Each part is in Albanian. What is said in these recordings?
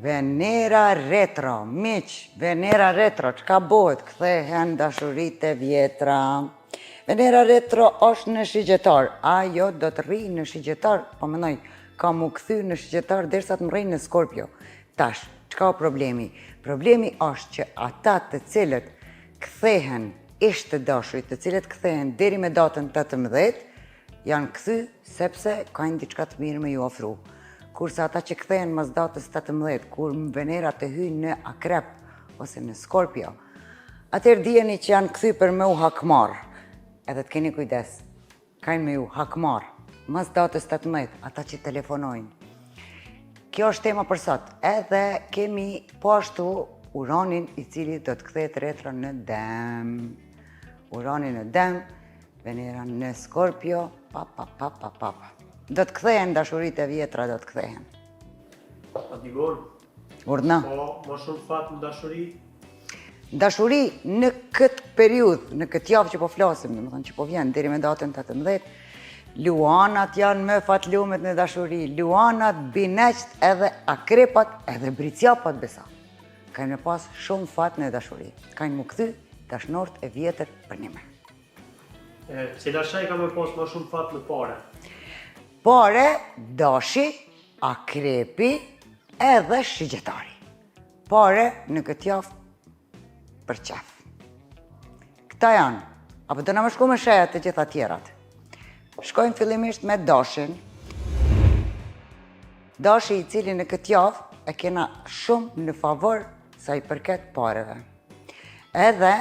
Venera retro, miq, Venera retro, çka bëhet? Kthehen dashuritë e vjetra. Venera retro është në shigjetar, ajo do të rri në shigjetar, po mendoj, ka mu kthy në shigjetar derisa të më rri në Skorpio. Tash, çka o problemi? Problemi është që ata të cilët kthehen ish të dashurit, të cilët kthehen deri me datën 18, janë kthy sepse kanë diçka të mirë me ju ofru. Kurse ata që kthehen mas datës 18, kur Venera të hyjë në Akrep ose në Skorpio, atëherë dijeni që janë kthy për me u hakmar. Edhe të keni kujdes, kanë me ju hakmar. Mas datës 18, ata që telefonojnë. Kjo është tema për sot. Edhe kemi po ashtu Uranin i cili do të kthehet retro në Dëm. Urani në Dëm, Venera në Skorpio, Do të kthehen dashuritë e vjetra, do të kthehen. Padigor, Urdhna. po më shumë fat në dashuri? Dashuri në këtë periudhë, në këtë javë që po flasim, domethënë që po vjen deri me datën 18, luanat janë më fatlumet në dashuri, luanat, bineqt edhe akrepat edhe bricjapat besa. Kanë me pas shumë fat në dashuri. Kanë mu kthy dashnort e vjetër për një me. Cila shaj ka me pas më shumë fat në pare? Pare, dashi, akrepi edhe shigjetari. Pare në këtë javë për qef. Këta janë, apo do na më shku me shajat të gjitha tjerat. Shkojmë fillimisht me dashin. Dashi i cili në këtë javë e kena shumë në favor sa i përket pareve. Edhe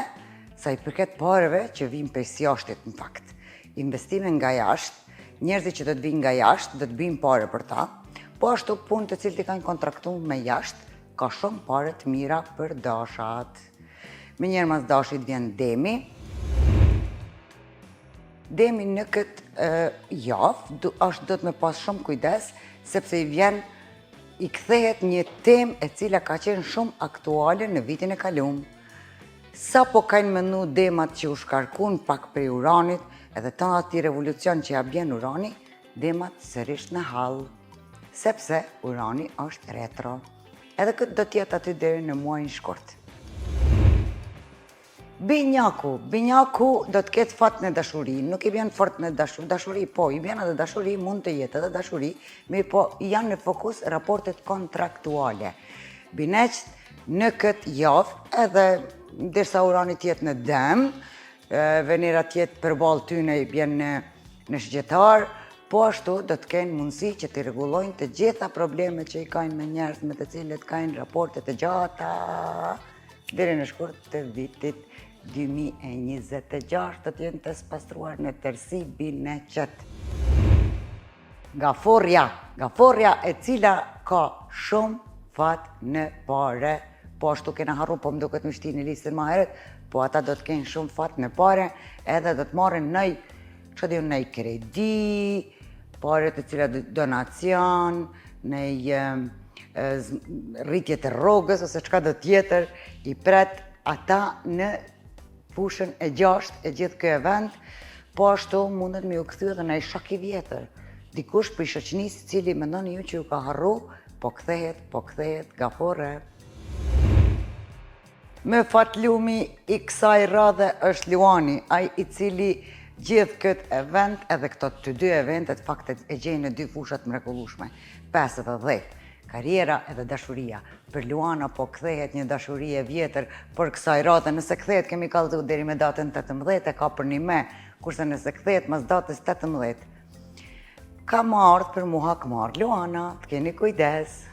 sa i përket pareve që vijnë prej jashtit në fakt. Investime nga jashtë, njerëzit që do të vinë nga jashtë, do të binë pare për ta, po ashtu punë të cilët i kanë kontraktu me jashtë, ka shumë pare të mira për dashat. Me njerë mas dashit vjen Demi. Demi në këtë javë do të me pas shumë kujdes, sepse i kthehet një temë e cila ka qenë shumë aktuale në vitin e kalum. Sa po kanë mendu demat që u shkarkun pak prej Uranit, edhe të ati revolucion që ja bjen Urani, demat sërish në hall, sepse Urani është retro. Edhe këtë do tjetë aty deri në muajin shkurt. Binjaku do të ketë fat në dashuri, nuk i bjen fort në dashuri, po, i bjen edhe dashuri, mund të jetë edhe dashuri, po janë në fokus raportet kontraktuale. Bineqt në këtë javë, edhe derisa Urani tjetë në Dëm, Venera tjetë përballë tyne i bjen në shigjetar, po ashtu do të kenë mundësi që të rregullojnë të gjitha problemet që i kanë me njerëz me të cilët kanë raportet e gjata deri në shkurt të vitit 2026 do të jenë të spastruar në tërësi bineqet. Gaforja e cila ka shumë fat në pare, po ashtu kena harru, po më duket më shti në listën ma heret, po ata do të kenë shumë fat në pare, edhe do të marrin nëj kredi, pare të cilat donacion, nëj rritje të rrogës, ose çka do tjetër, i pret ata në fushën e 6 e gjithë kjo event, po ashtu mundet me ju kthy edhe nëj shok i vjetër. Dikush për shoqënisë cili mendoni ju që ju ka harru, po kthehet gafore. Me fatlumi i kësaj radhe është Luani, ai i cili gjithë këtë event, edhe këto të dy eventet, faktet e gjejnë në dy fushat mrekullueshme, 5 dhe 10, karriera edhe dashuria. Për Luana po kthehet një dashuri e vjetër për kësaj radhe, nëse kthehet kemi kallëzu deri me datën 18, ka për një me, kurse nëse kthehet mas datës 18, ka ardhur për mu hakmar. Luana, të keni kujdes.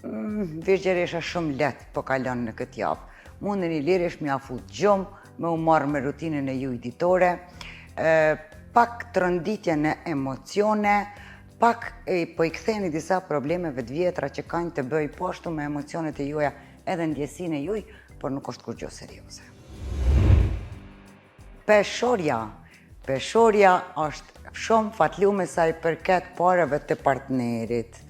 Virgjëresha shumë letë po kalon në këtë javë. Mundeni lirisht me afut gjumë, me u marrë me rutinën e ju ditore, pak të rënditje në emocione, pak po i ktheni disa problemeve të vjetra që kanë të bëj po ashtu me emocionet e juja edhe ndjesinë e juj, por nuk është kur gjo serioze. Peshorja është shumë fatlume sa i përket pareve të partnerit.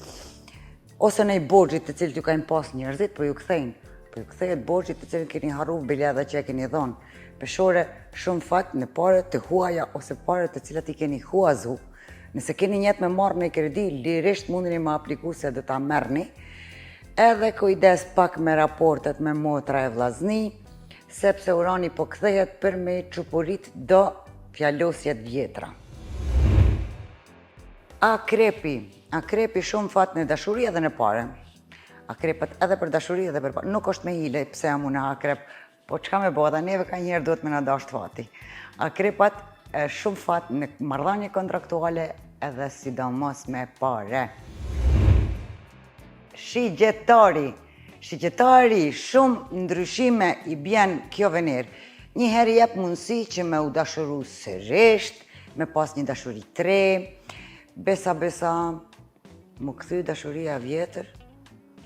Ose në i borgjit të cilët ju kanë pas njerëzit, po ju kthejnë. Po ju kthehet borgjit të cilët keni harru biljada që e keni dhonë. Peshore shumë fat në pare të huaja ose pare të cilat i keni huazu, Nëse keni njetë me marrë në kredi, lirisht mundeni me apliku se do ta merrni. Edhe kujdes pak me raportet me motra e vllazni, sepse Urani po kthehet për me çupurit do fjalosjet vjetra. Akrepi shumë fat në dashuri edhe në pare. Akrepet edhe për dashuri edhe për pare. Nuk është me hile, pse jam unë akrep, po çka me bëda, neve ka njerë duhet me na dasht fati. Akrepat shumë fat në marrëdhënie kontraktuale edhe sidomos me pare. Shigjetari, shumë ndryshime i bjen kjo Vener. Njëherë jep mundësi që me u dashuru sërisht, me pas një dashuri tre, besa, mu kthy dashuria vjetër,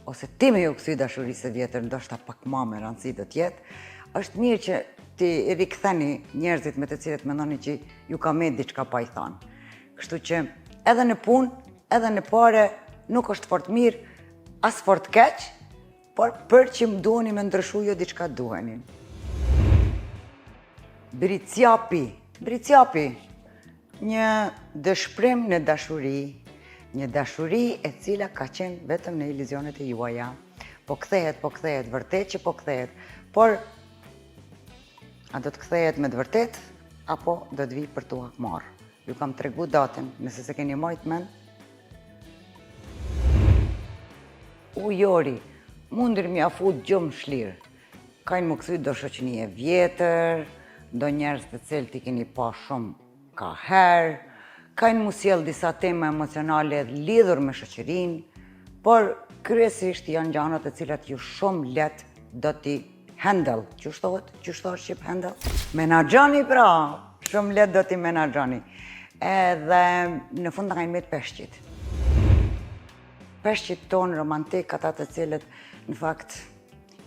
ose ti me ju kthy dashurisë vjetër, ndoshta pak ma me rëndësi do tjetë, është mirë që ti riktheni njerëzit me të cilët mendoni që ju ka me diçka pa i thanë. Kështu që edhe në punë, edhe në pare, nuk është fort mirë, as fort keq, por për që më duheni me ndryshu jo diçka duheni. Bricjapi, një dëshprim në dashuri, një dashuri e cila ka qenë vetëm në iluzionet e juaja. Po kthehet, vërtet që po kthehet, por a do të kthehet me të vërtet, apo do të vi për tu hakmarë. Ju kam tregu datën, nëse se keni majt mend. Jori, mundir mja fut gjumë shlirë. Kajnë më këthy do shoqëni e vjetër, do njerës të cilë ti keni pa shumë ka herë, kajnë mu sjell disa tema emocionale lidhur me shoqërin, por kryesisht janë gjanat e cilat ju shumë let do t'i handle. Qysh thohet shqip handle? Menaxhani pra, shumë let do t'i menaxhani. Edhe në fund të kajnë me të peshqit. Peshqit tonë romantik, ata të cilët në fakt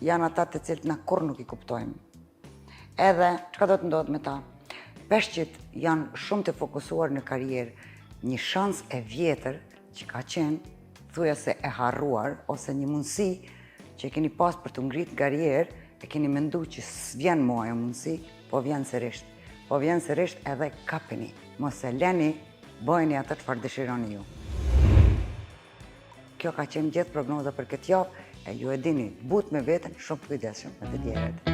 janë ata të cilët na kur nuk i kuptojmë. Edhe, çka do të ndodhë me ta? Peshqit janë shumë të fokusuar në karrierë, një shans e vjetër që ka qenë, thuja se e harruar, ose një mundësi që keni pas për të ngritë karrierë, e keni mendu që s'vjen mua e mundësi, po vjen sërisht. Po vjen sërisht edhe kapeni, mos e leni, bëjeni atë çfarë dëshironi ju. Kjo ka qenë gjithë prognoza për këtë javë, e ju e dini, but me veten, shumë kujdesshëm me të tjerët.